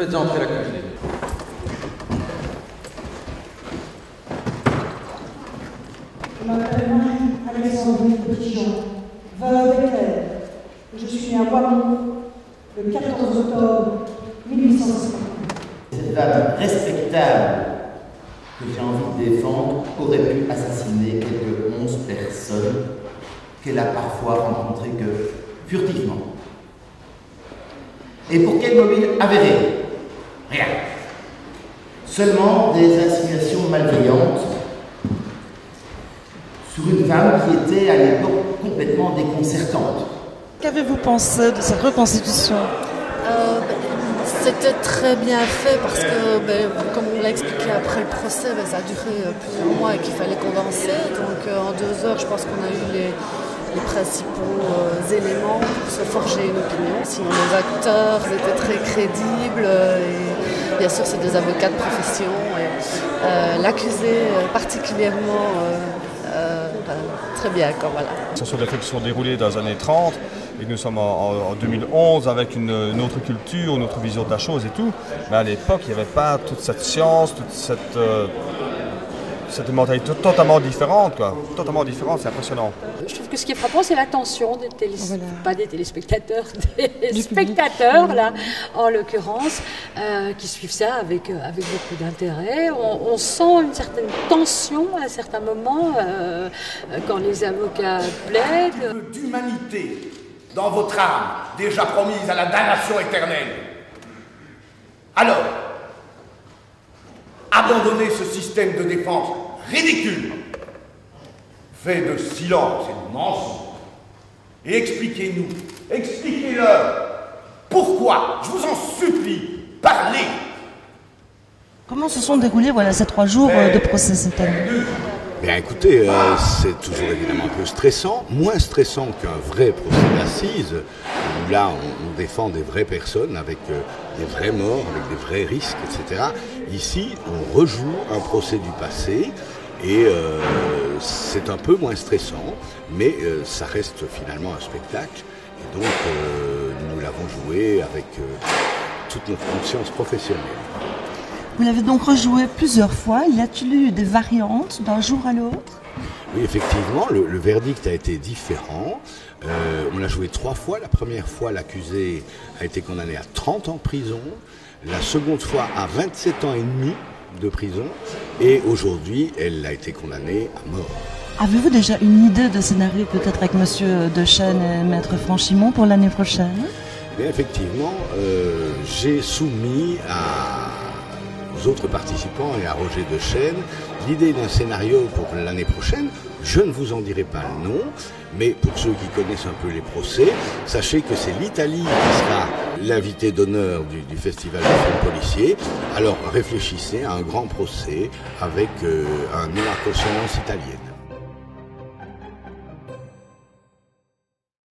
Faites entrer l'accusé. Je m'appelle Marie-Alexandrine Petitjean, veuve éclair. Je suis née à Wallon le 14 octobre 1850. Cette femme respectable que j'ai envie de défendre aurait pu assassiner quelques 11 personnes qu'elle a parfois rencontrées que furtivement. Et pour quel mobile avéré? Rien. Seulement des insinuations malveillantes sur une femme qui était à l'époque complètement déconcertante. Qu'avez-vous pensé de cette reconstitution? C'était très bien fait parce que, comme on l'a expliqué après le procès, ça a duré plusieurs mois et qu'il fallait condenser. Donc en 2 heures, je pense qu'on a eu les principaux éléments pour se forger une opinion. Sinon, les acteurs étaient très crédibles et bien sûr, c'est des avocats de profession. L'accusé particulièrement très bien. Voilà. Ce sont des faits qui sont déroulés dans les années 30 et nous sommes en 2011 avec une autre culture, une autre vision de la chose et tout. Mais à l'époque, il n'y avait pas toute cette science, toute cette mentalité totalement différente, quoi. Totalement différente, c'est impressionnant. Je trouve que ce qui est frappant, c'est l'attention des pas des téléspectateurs, des spectateurs, là, en l'occurrence, qui suivent ça avec beaucoup d'intérêt. On sent une certaine tension à certains moments quand les avocats plaident. D'humanité dans votre âme, déjà promise à la damnation éternelle. Alors, abandonnez ce système de défense ridicule, fait de silence et de mensonge, et expliquez-nous, expliquez-leur pourquoi, je vous en supplie, parlez. Comment se sont déroulés ces 3 jours de procès cette année? Bien écoutez, c'est toujours évidemment un peu stressant, moins stressant qu'un vrai procès d'assises, où là on défend des vraies personnes avec des vrais morts, avec des vrais risques, etc. Ici, on rejoue un procès du passé et c'est un peu moins stressant, mais ça reste finalement un spectacle. Et donc nous l'avons joué avec toute notre conscience professionnelle. Vous l'avez donc rejoué plusieurs fois. Y a-t-il eu des variantes d'un jour à l'autre? Oui, effectivement, le verdict a été différent. On l'a joué 3 fois. La première fois, l'accusé a été condamné à 30 ans de prison. La seconde fois, à 27 ans et demi de prison. Et aujourd'hui, elle a été condamnée à mort. Avez-vous déjà une idée de scénario, peut-être avec Monsieur Dechêne et Maître Franchimont pour l'année prochaine? Bien, effectivement, j'ai soumis aux autres participants et à Roger Dechêne l'idée d'un scénario pour l'année prochaine. Je ne vous en dirai pas le nom, mais pour ceux qui connaissent un peu les procès, sachez que c'est l'Italie qui sera l'invité d'honneur du Festival du film policier. Alors réfléchissez à un grand procès avec un nom à consonance italienne.